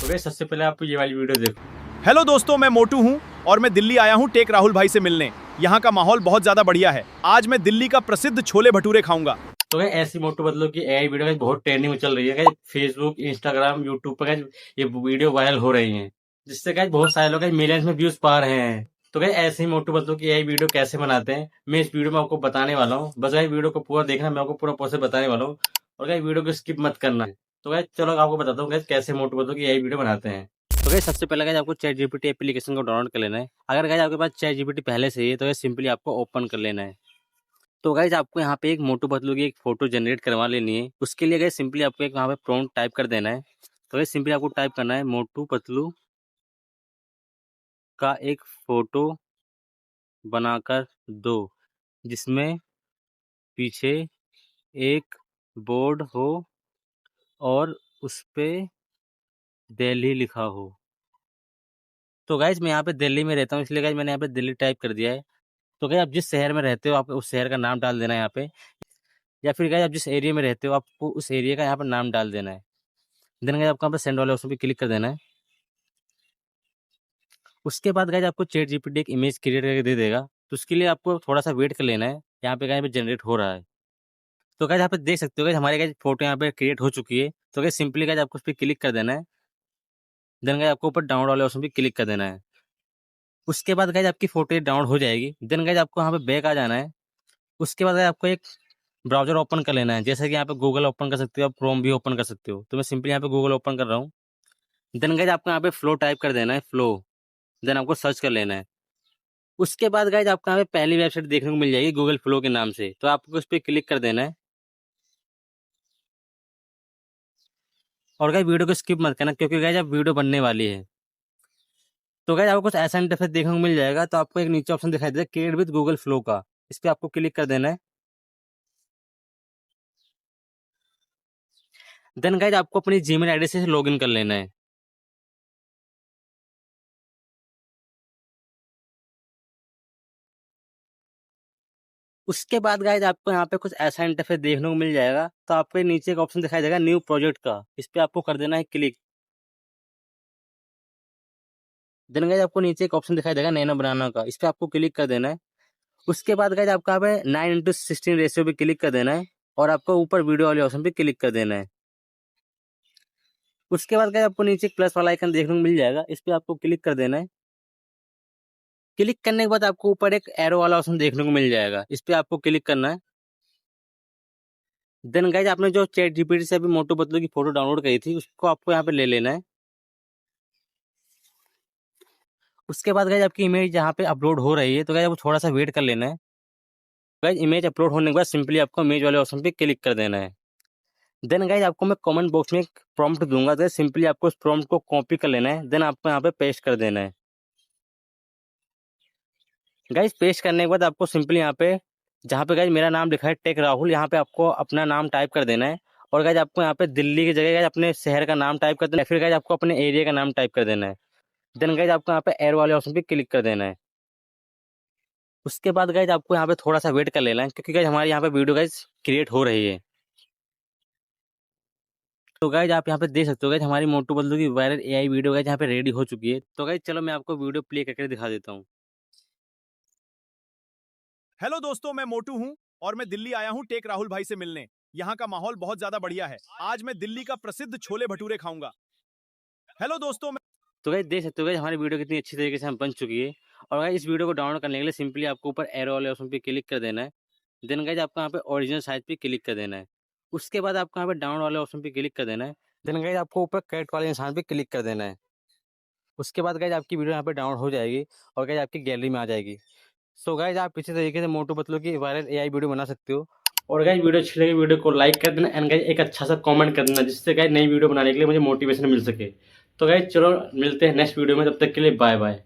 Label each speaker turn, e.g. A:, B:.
A: तो गाइस सबसे पहले आप ये वाली वीडियो देखो।
B: हेलो दोस्तों, मैं मोटू हूं और मैं दिल्ली आया हूं टेक राहुल भाई से मिलने। यहाँ का माहौल बहुत ज्यादा बढ़िया है। आज मैं दिल्ली का प्रसिद्ध छोले भटूरे खाऊंगा।
A: तो गाइस ऐसी मोटू पतलू की एआई वीडियो गाइस बहुत ट्रेंडिंग में चल रही है गाइस। फेसबुक, इंस्टाग्राम, यूट्यूब पर गाइस ये वीडियो वायरल हो रही हैं, जिससे गाइस बहुत सारे लोग मिलियंस में व्यूज पा रहे हैं। तो गाइस ऐसे ही मोटू पतलू की एआई वीडियो कैसे बनाते हैं मैं इस वीडियो में आपको बताने वाला हूँ। बस गाइस वीडियो को पूरा देखना, मैं आपको पूरा प्रोसेस बताने वाला हूँ और गाइस वीडियो को स्किप मत करना है। तो गाइस चलो आपको बताता हूँ गाइस कैसे मोटू पतलू की एआई वीडियो बनाते हैं। तो गाइस सबसे पहले गाइस आपको चैट जीपीटी एप्लीकेशन को डाउनलोड कर लेना है। अगर गाइस आपके पास चैट जीपीटी पहले से ही है तो गाइस सिंपली आपको ओपन कर लेना है। तो गाइज आपको यहाँ पे एक मोटू पतलू की एक फोटो जनरेट करवा लेनी है। उसके लिए गाइज सिंपली आपको एक वहाँ पे प्रॉम्प्ट टाइप कर देना है। तो गाइज सिंपली आपको टाइप करना है मोटू पतलू का एक फोटो बनाकर दो, जिसमें पीछे एक बोर्ड हो और उस पे दिल्ली लिखा हो। तो गाइज मैं यहाँ पे दिल्ली में रहता हूँ, इसलिए गाइज मैंने यहाँ पे दिल्ली टाइप कर दिया है। तो गाइज आप जिस शहर में रहते हो आप उस शहर का नाम डाल देना है यहाँ पे, या फिर गाइज आप जिस एरिया में रहते हो आपको उस एरिया का यहाँ पर नाम डाल देना है। देन गाइज आपको यहाँ पे सेंड वाले ऑप्शन पे क्लिक कर देना है। उसके बाद गाइज आपको चैट जीपीटी एक इमेज क्रिएट करके दे देगा। तो उसके लिए आपको थोड़ा सा वेट कर लेना है। यहाँ पे गाइज जनरेट हो रहा है। तो गाइज यहाँ पे देख सकते हो गाइज हमारे गाइज फोटो यहाँ पे क्रिएट हो चुकी है। तो गाइज सिंपली गाइज आपको उस पर क्लिक कर देना है। देन गाइज आपको ऊपर डाउनलोड वाले ऑप्शन पे क्लिक कर देना है। उसके बाद गाइज आपकी फोटो डाउनलोड हो जाएगी। देन गाइज आपको यहाँ पे बैक आ जाना है। उसके बाद गाइज आपको एक ब्राउजर ओपन कर लेना है। जैसे कि यहाँ पे गूगल ओपन कर सकते हो, आप क्रोम भी ओपन कर सकते हो। तो मैं सिंपली यहाँ पे गूगल ओपन कर रहा हूँ। देन गाइज आपको यहाँ पे फ्लो टाइप कर देना है, फ्लो। देन आपको सर्च कर लेना है। उसके बाद गाइज आपको यहाँ पे पहली वेबसाइट देखने को मिल जाएगी गूगल फ्लो के नाम से। तो आपको उस पर क्लिक कर देना है और गाइज वीडियो को स्किप मत करना, क्योंकि गाइज अब वीडियो बनने वाली है। तो गाइज आपको कुछ ऐसा इंटरफेस देखने को मिल जाएगा। तो आपको एक नीचे ऑप्शन दिखाई देगा क्रिएट विद गूगल फ्लो का, इस पर आपको क्लिक कर देना है। देन गाइज आपको अपनी जीमेल आईडी से लॉग इन कर लेना है। उसके बाद गाइज आपको यहाँ पे कुछ ऐसा इंटरफेस देखने को मिल जाएगा। तो आपको नीचे एक ऑप्शन दिखाई देगा न्यू प्रोजेक्ट का, इस पे आपको कर देना है क्लिक। देन गाइज आपको नीचे एक ऑप्शन दिखाई देगा नैनो बनाना का, इस पे आपको क्लिक कर देना है। उसके बाद गाइज आपको यहाँ पे 9:16 रेशियो पे क्लिक कर देना है और आपको ऊपर वीडियो वाले ऑप्शन पे क्लिक कर देना है। उसके बाद गाइज आपको नीचे एक प्लस वाला आइकन देखने को मिल जाएगा, इस पे आपको क्लिक कर देना है। क्लिक करने के बाद आपको ऊपर एक एरो वाला ऑप्शन देखने को मिल जाएगा, इस पे आपको क्लिक करना है। देन गाइज आपने जो चैट जीपीटी से अभी मोटू पतलू की फोटो डाउनलोड करी थी उसको आपको यहाँ पे ले लेना है। उसके बाद गाइज आपकी इमेज यहाँ पे अपलोड हो रही है, तो गाइज आपको थोड़ा सा वेट कर लेना है। गाइज इमेज अपलोड होने के बाद सिंपली आपको इमेज वाले ऑप्शन पे क्लिक कर देना है। देन गाइज आपको मैं कमेंट बॉक्स में एक प्रॉम्प्ट दूंगा, तो सिंपली आपको उस प्रॉम्प्ट को कॉपी कर लेना है। देन आपको यहाँ पे पेस्ट कर देना है। गाइज पेस्ट करने के बाद आपको सिंपली यहाँ पे जहाँ पे गाइज मेरा नाम लिखा है टेक राहुल, यहाँ पे आपको अपना नाम टाइप कर देना है। और गाइज आपको यहाँ पे दिल्ली की जगह गाइज अपने शहर का नाम टाइप कर देना है, फिर गाइज आपको अपने एरिया का नाम टाइप कर देना है। देन गाइज आपको यहाँ पे एरो वाले ऑप्शन पे क्लिक कर देना है। उसके बाद गाइज आपको यहाँ पे थोड़ा सा वेट कर लेना है, क्योंकि गाइज हमारे यहाँ पे वीडियो गाइज क्रिएट हो रही है। तो गाइज आप यहाँ पे देख सकते हो गाइज हमारी मोटू पतलू की वायरल एआई वीडियो गाइज यहाँ पे रेडी हो चुकी है। तो गाइज चलो मैं आपको वीडियो प्ले करके दिखा देता हूँ।
B: हेलो दोस्तों, मैं मोटू हूं और मैं दिल्ली आया हूं टेक राहुल भाई से मिलने। यहाँ का माहौल बहुत ज्यादा बढ़िया है। आज मैं दिल्ली का प्रसिद्ध छोले भटूरे खाऊंगा। हेलो दोस्तों,
A: तो गाइज देख सकते हो गाइज हमारी वीडियो कितनी अच्छी तरीके से हम बन चुकी है। और गाइज इस वीडियो को डाउनलोड करने के लिए सिंपली आपको ऊपर एरो वाले ऑप्शन पे क्लिक कर देना है। देन गाइज आपको यहाँ पे ओरिजिनल साइज पे क्लिक कर देना है। उसके बाद आपको यहाँ पे डाउनलोड वाले ऑप्शन पे क्लिक कर देना है। देन गाइज आपको ऊपर कैट वाले निशान पे क्लिक कर देना है। उसके बाद गाइज आपकी वीडियो यहाँ पे डाउनलोड हो जाएगी और गाइज आपकी गैलरी में आ जाएगी। सो गाइज आप इसी तरीके से मोटू पतलू की वायरल एआई वीडियो बना सकते हो। और गाइज वीडियो अच्छी लगी वीडियो को लाइक कर देना एंड गाइज एक अच्छा सा कमेंट कर देना, जिससे गाइज नई वीडियो बनाने के लिए मुझे मोटिवेशन मिल सके। तो गाइज चलो मिलते हैं नेक्स्ट वीडियो में, तब तक के लिए बाय बाय।